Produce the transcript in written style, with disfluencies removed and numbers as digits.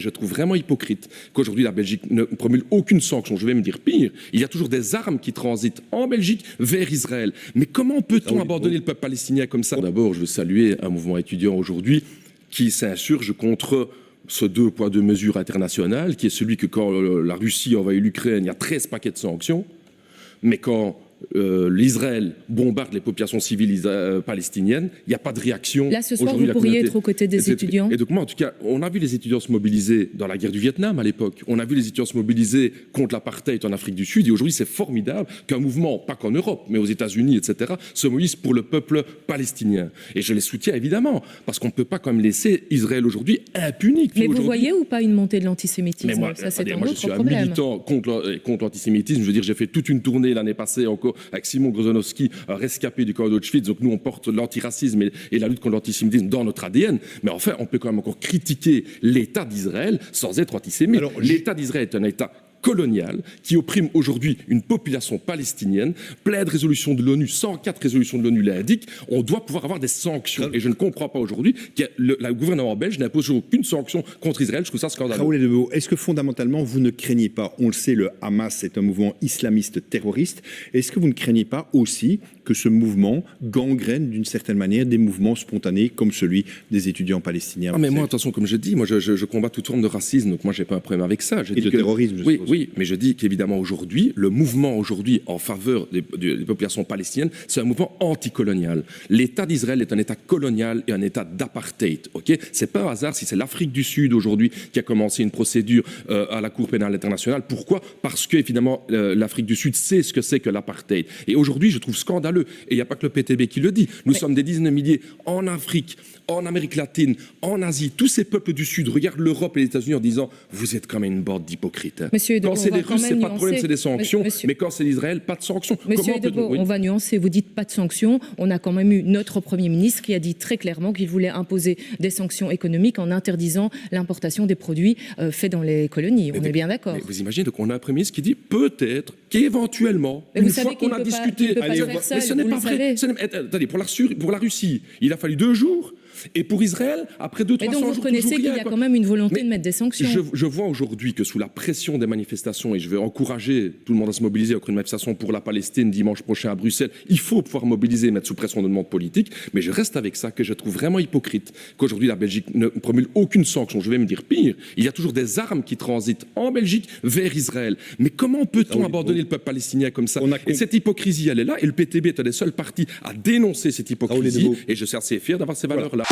Je trouve vraiment hypocrite qu'aujourd'hui la Belgique ne promulgue aucune sanction. Je vais me dire pire, il y a toujours des armes qui transitent en Belgique vers Israël. Mais comment peut-on abandonner le peuple palestinien comme ça? D'abord, je veux saluer un mouvement étudiant aujourd'hui qui s'insurge contre ce 2 poids 2 mesures internationales, qui est celui que quand la Russie envahit l'Ukraine, il y a 13 paquets de sanctions, mais quand l'Israël bombarde les populations civiles palestiniennes, il n'y a pas de réaction. Là, ce soir, vous pourriez être aux côtés des étudiants. Et donc moi, en tout cas, on a vu les étudiants se mobiliser dans la guerre du Vietnam à l'époque. On a vu les étudiants se mobiliser contre l'apartheid en Afrique du Sud. Et aujourd'hui, c'est formidable qu'un mouvement, pas qu'en Europe, mais aux États-Unis, etc., se mobilise pour le peuple palestinien. Et je les soutiens évidemment, parce qu'on ne peut pas quand même laisser Israël aujourd'hui impuni. Mais vous voyez ou pas une montée de l'antisémitisme? Moi, ça, c'est moi, je suis un militant contre l'antisémitisme. Je veux dire, j'ai fait toute une tournée l'année passée encore avec Simon Grozonowski, un rescapé du camp d'Auschwitz. Donc nous, on porte l'antiracisme et la lutte contre l'antisémitisme dans notre ADN. Mais enfin, on peut quand même encore critiquer l'État d'Israël sans être antisémite. L'État d'Israël est un État colonial qui opprime aujourd'hui une population palestinienne. Plein de résolutions de l'ONU, 104 résolutions de l'ONU l'indiquent. On doit pouvoir avoir des sanctions. Et je ne comprends pas aujourd'hui que le gouvernement belge n'impose aucune sanction contre Israël. Je trouve ça scandaleux. Raoul Edebo, est-ce que fondamentalement vous ne craignez pas, on le sait, le Hamas est un mouvement islamiste terroriste, est-ce que vous ne craignez pas aussi que ce mouvement gangrène d'une certaine manière des mouvements spontanés comme celui des étudiants palestiniens? Mais moi, attention, comme je dis, moi je combats toute forme de racisme, donc moi j'ai pas un problème avec ça. Et de terrorisme, je suppose. Oui, mais je dis qu'évidemment aujourd'hui, le mouvement aujourd'hui en faveur des populations palestiniennes, c'est un mouvement anticolonial. L'État d'Israël est un État colonial et un État d'apartheid. Ok, c'est pas un hasard si c'est l'Afrique du Sud aujourd'hui qui a commencé une procédure à la Cour pénale internationale. Pourquoi? Parce que évidemment l'Afrique du Sud sait ce que c'est que l'apartheid. Et aujourd'hui, je trouve scandaleux. Et il n'y a pas que le PTB qui le dit. Nous sommes des dizaines de milliers en Afrique, en Amérique latine, en Asie. Tous ces peuples du Sud regardent l'Europe et les États-Unis en disant « Vous êtes quand même une bande d'hypocrites. Hein. » Quand c'est les Russes, c'est pas de problème, c'est des sanctions. Mais quand c'est l'Israël, pas de sanctions. Monsieur Edebo, on va nuancer. Vous dites pas de sanctions. On a quand même eu notre Premier ministre qui a dit très clairement qu'il voulait imposer des sanctions économiques en interdisant l'importation des produits faits dans les colonies. On est bien d'accord. Vous imaginez, donc on a un Premier ministre qui dit peut-être qu'éventuellement, une fois qu'on a discuté... Mais ce n'est pas vrai. Attendez, pour la Russie, il a fallu 2 jours. Et pour Israël, après 200-300 jours, mais donc vous reconnaissez qu'il y a quand même une volonté de mettre des sanctions. Je vois aujourd'hui que sous la pression des manifestations, et je vais encourager tout le monde à se mobiliser avec une manifestation pour la Palestine dimanche prochain à Bruxelles, il faut pouvoir mobiliser et mettre sous pression de demande politique, mais je reste avec ça que je trouve vraiment hypocrite qu'aujourd'hui la Belgique ne promulgue aucune sanction. Je vais me dire pire, il y a toujours des armes qui transitent en Belgique vers Israël. Mais comment peut-on abandonner le peuple palestinien comme ça? Et cette hypocrisie, elle est là, et le PTB est un des seuls partis à dénoncer cette hypocrisie, et je suis assez fier d'avoir ces valeurs-là.